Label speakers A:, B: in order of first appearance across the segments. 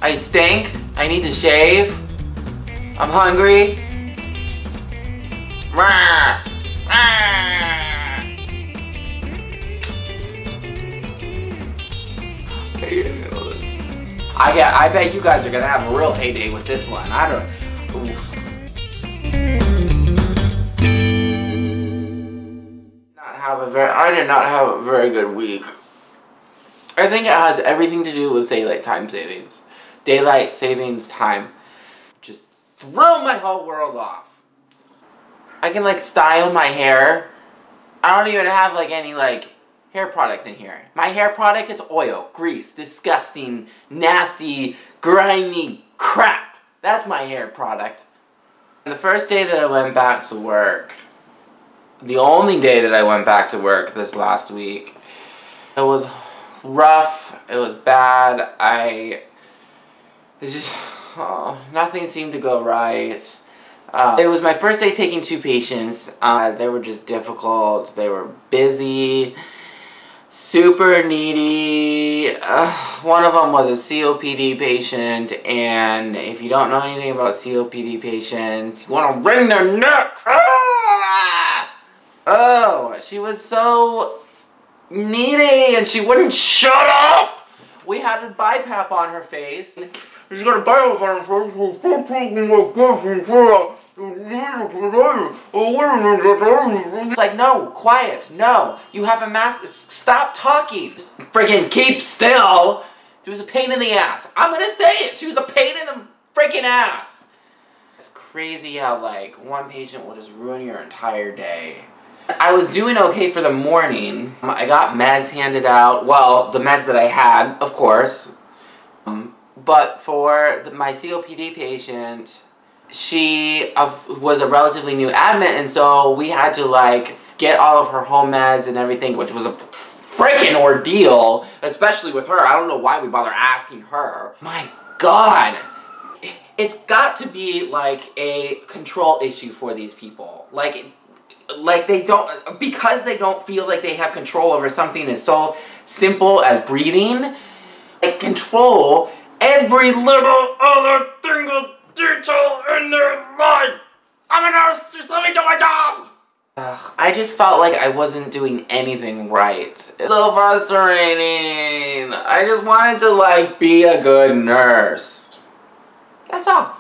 A: I stink. I need to shave. I'm hungry. I bet you guys are gonna have a real heyday with this one. I did not have a very good week. I think it has everything to do with daylight time savings. Daylight savings time just threw my whole world off. I can like style my hair. I don't even have like any like hair product in here. My hair product is oil, grease, disgusting, nasty, grimy crap. That's my hair product. The first day that I went back to work, the only day that I went back to work this last week, it was rough, it was bad, nothing seemed to go right. It was my first day taking 2 patients. They were just difficult, they were busy, super needy. One of them was a COPD patient, and if you don't know anything about COPD patients, you want to wring their neck. Oh, she was so needy and she wouldn't shut up. We had a BiPAP on her face. She's got a BiPAp on her face. It's like, no, quiet, no. You have a mask. Stop talking. Friggin' keep still. She was a pain in the ass. I'm gonna say it. She was a pain in the freaking ass. It's crazy how like one patient will just ruin your entire day. I was doing okay for the morning. I got meds handed out. Well, the meds that I had, of course. But for my COPD patient, she was a relatively new admit, and so we had to like get all of her home meds and everything, which was a freaking ordeal, especially with her. I don't know why we bother asking her. My God. It's got to be like a control issue for these people. Like they don't, because they don't feel like they have control over something as so simple as breathing, they control every little other single detail in their life. I'm a nurse, just let me do my job. I just felt like I wasn't doing anything right. It's so frustrating. I just wanted to like be a good nurse. That's all.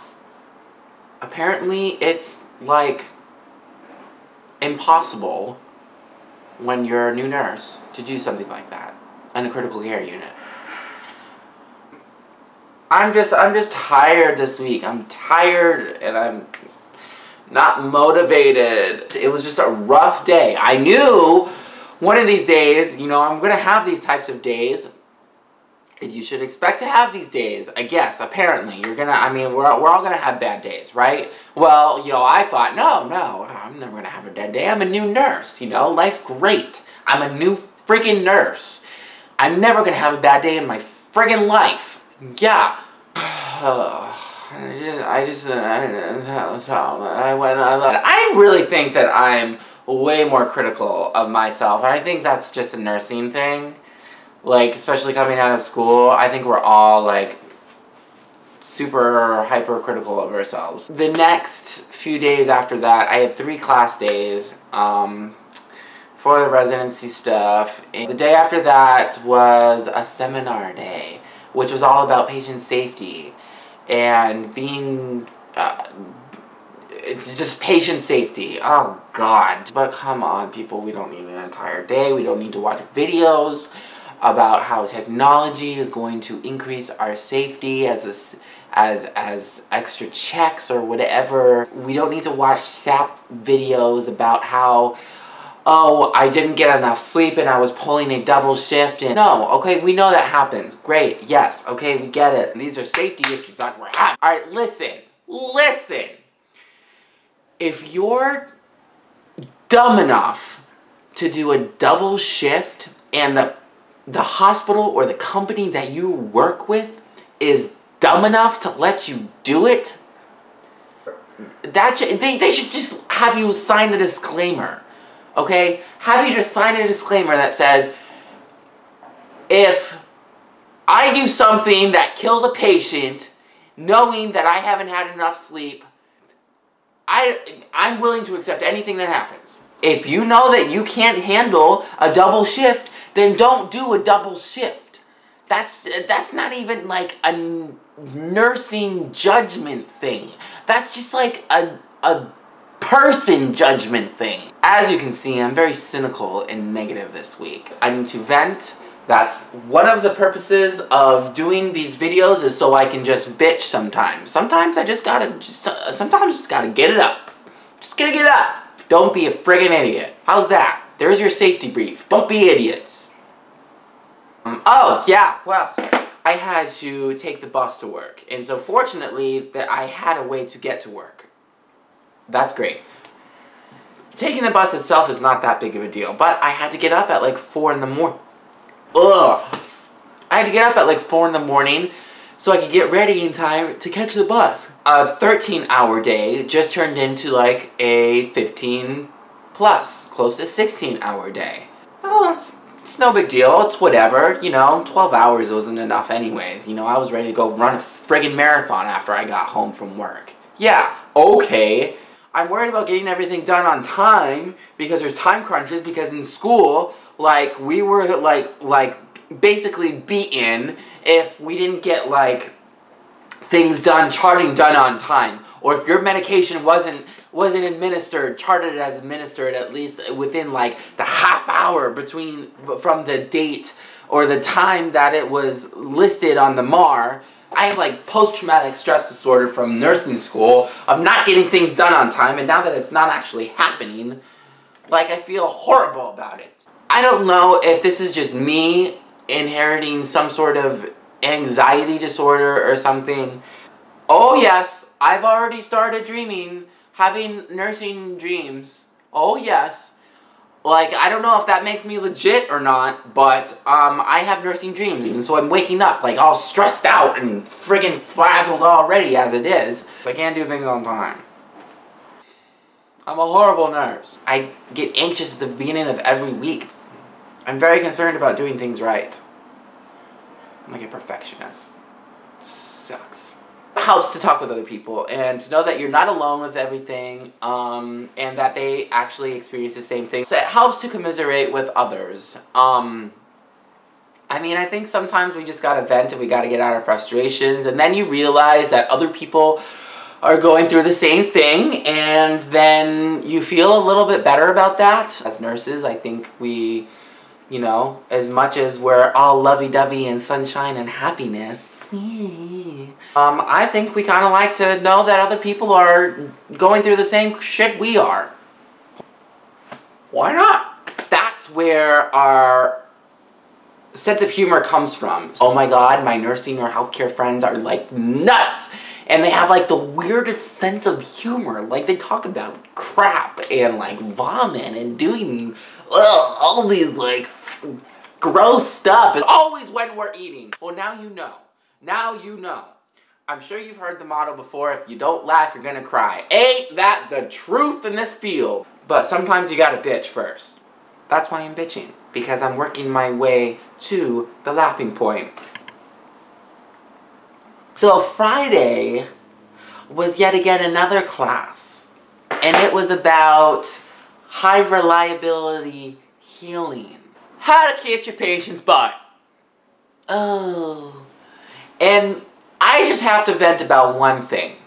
A: Apparently it's like impossible when you're a new nurse to do something like that in a critical care unit. I'm just tired this week. I'm tired and I'm not motivated. It was just a rough day. I knew one of these days, you know, I'm gonna have these types of days. And you should expect to have these days, I guess, apparently. You're gonna, I mean, we're all gonna have bad days, right? Well, you know, I thought, no, I'm never gonna have a bad day. I'm a new nurse, you know? Life's great. I'm a new friggin' nurse. I'm never gonna have a bad day in my friggin' life. Yeah. I really think that I'm way more critical of myself. And I think that's just a nursing thing. Like, especially coming out of school, I think we're all, like, super hypercritical of ourselves. The next few days after that, I had 3 class days for the residency stuff. And the day after that was a seminar day, which was all about patient safety and being, it's just patient safety. Oh, God. But come on, people, we don't need an entire day. We don't need to watch videos about how technology is going to increase our safety as extra checks or whatever. We don't need to watch SAP videos about how, oh, I didn't get enough sleep and I was pulling a double shift. And no, okay, we know that happens. Great, yes, okay, we get it. These are safety issues that we're having. All right, listen. If you're dumb enough to do a double shift and the hospital or the company that you work with is dumb enough to let you do it, they should just have you sign a disclaimer, okay? Have you just sign a disclaimer that says, if I do something that kills a patient, knowing that I haven't had enough sleep, I'm willing to accept anything that happens. If you know that you can't handle a double shift, then don't do a double shift. That's not even like a nursing judgment thing. That's just like a person judgment thing. As you can see, I'm very cynical and negative this week. I need to vent. That's one of the purposes of doing these videos, is so I can just bitch sometimes. Sometimes I just gotta get it up. Just gotta get it up. Don't be a friggin' idiot. How's that? There's your safety brief. Don't be idiots. Oh, yeah, well, I had to take the bus to work. And so fortunately, that I had a way to get to work. That's great. Taking the bus itself is not that big of a deal, but I had to get up at like 4 in the morning. Ugh. I had to get up at like 4 in the morning so I could get ready in time to catch the bus. A 13-hour day just turned into like a 15 plus, close to 16-hour day. Oh, it's no big deal. It's whatever, you know, 12 hours wasn't enough anyways. You know, I was ready to go run a friggin' marathon after I got home from work. Yeah, okay. I'm worried about getting everything done on time because there's time crunches, because in school, like, we were, like, basically beaten if we didn't get, like, things done, charting done on time. Or if your medication wasn't administered, charted as administered at least within, like, the half hour from the date or the time that it was listed on the MAR. I have, like, post-traumatic stress disorder from nursing school of not getting things done on time, and now that it's not actually happening, like, I feel horrible about it. I don't know if this is just me inheriting some sort of anxiety disorder or something. Oh yes, I've already started dreaming, having nursing dreams. Oh yes. Like, I don't know if that makes me legit or not, but I have nursing dreams, and so I'm waking up like all stressed out and friggin' frazzled already as it is. I can't do things on time. I'm a horrible nurse. I get anxious at the beginning of every week. I'm very concerned about doing things right. I'm like a perfectionist. It sucks. It helps to talk with other people and to know that you're not alone with everything, and that they actually experience the same thing. So it helps to commiserate with others. I mean, I think sometimes we just gotta vent and we gotta get out our frustrations, and then you realize that other people are going through the same thing, and then you feel a little bit better about that. As nurses, I think we, you know, as much as we're all lovey-dovey and sunshine and happiness, I think we kind of like to know that other people are going through the same shit we are. Why not? That's where our sense of humor comes from. Oh my god, my nursing or healthcare friends are like nuts! And they have like the weirdest sense of humor. Like, they talk about crap and like vomit and doing all these like gross stuff. It's always when we're eating. Well, now you know. Now you know. I'm sure you've heard the motto before, if you don't laugh, you're gonna cry. Ain't that the truth in this field? But sometimes you gotta bitch first. That's why I'm bitching. Because I'm working my way to the laughing point. So Friday was yet again another class. And it was about high reliability healing. How to kiss your patient's butt. Oh. And I just have to vent about one thing.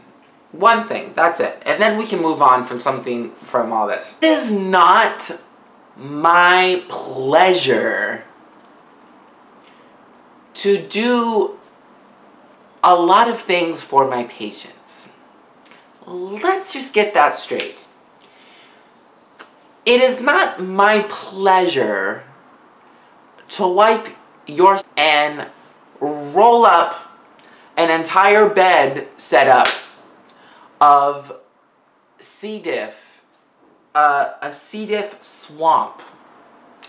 A: One thing, that's it. And then we can move on from all this. It is not my pleasure to do a lot of things for my patients. Let's just get that straight. It is not my pleasure to wipe your and roll up an entire bed setup of C. diff, a C. diff swamp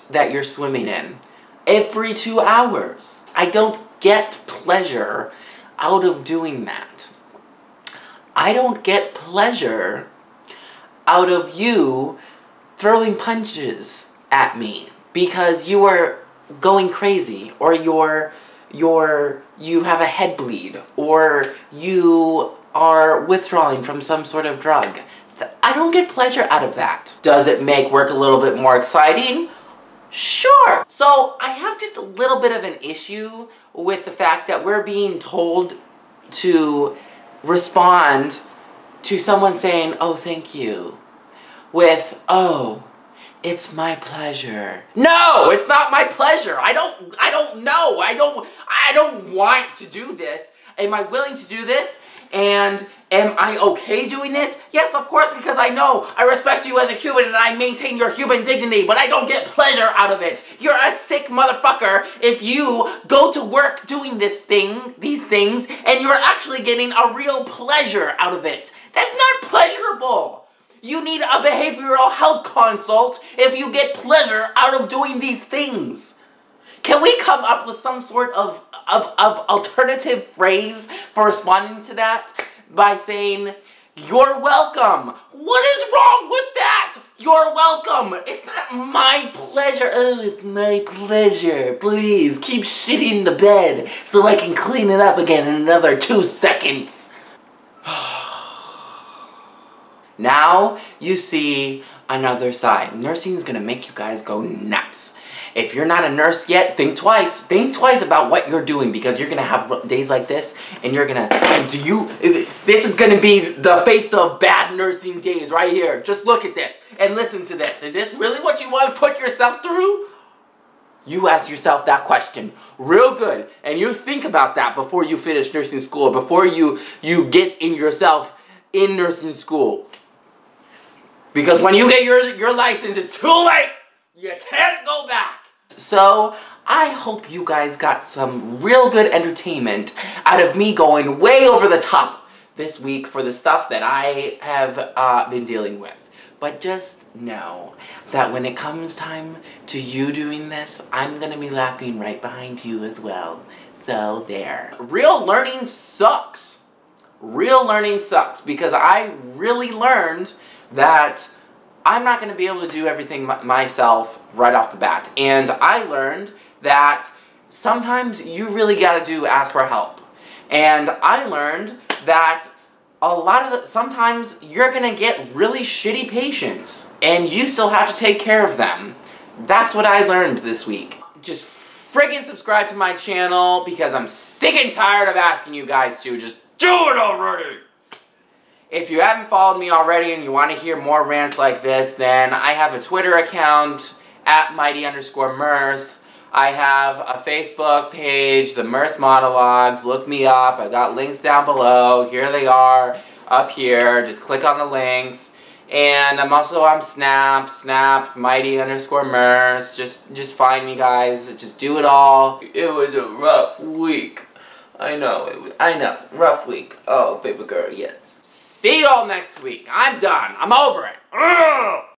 A: that you're swimming in every 2 hours. I don't get pleasure out of doing that. I don't get pleasure out of you throwing punches at me because you are going crazy or you're you have a head bleed, or you are withdrawing from some sort of drug. I don't get pleasure out of that. Does it make work a little bit more exciting? Sure. So I have just a little bit of an issue with the fact that we're being told to respond to someone saying, "Oh, thank you," with, "Oh, it's my pleasure." No, it's not my pleasure. I don't know. I don't want to do this. Am I willing to do this? And am I okay doing this? Yes, of course, because I know I respect you as a human and I maintain your human dignity, but I don't get pleasure out of it. You're a sick motherfucker if you go to work doing these things, and you're actually getting a real pleasure out of it. That's not pleasurable. You need a behavioral health consult if you get pleasure out of doing these things. Can we come up with some sort of alternative phrase for responding to that by saying, "You're welcome"? What is wrong with that? You're welcome. It's not my pleasure. Oh, it's my pleasure. Please keep shitting the bed so I can clean it up again in another 2 seconds. Now you see another side. Nursing is gonna make you guys go nuts. If you're not a nurse yet, think twice. Think twice about what you're doing, because you're gonna have days like this, and you're gonna, this is gonna be the face of bad nursing days right here. Just look at this and listen to this. Is this really what you want to put yourself through? You ask yourself that question real good, and you think about that before you finish nursing school, before you get in yourself in nursing school. Because when you get your license, it's too late. You can't go back. So, I hope you guys got some real good entertainment out of me going way over the top this week for the stuff that I have been dealing with. But just know that when it comes time to you doing this, I'm gonna be laughing right behind you as well. So there. Real learning sucks. Real learning sucks, because I really learned that I'm not going to be able to do everything myself right off the bat. And I learned that sometimes you really got to ask for help. And I learned that sometimes you're going to get really shitty patients, and you still have to take care of them. That's what I learned this week. Just friggin' subscribe to my channel, because I'm sick and tired of asking you guys to. Just do it already! If you haven't followed me already and you want to hear more rants like this, then I have a Twitter account, @mighty_Murse. I have a Facebook page, the Murse Monologues. Look me up. I got links down below. Here they are, up here. Just click on the links. And I'm also on Snap, mighty_Murse. Just find me, guys. Just do it all. It was a rough week. I know, rough week. Oh, baby girl, yes. See y'all next week. I'm done. I'm over it. Ugh!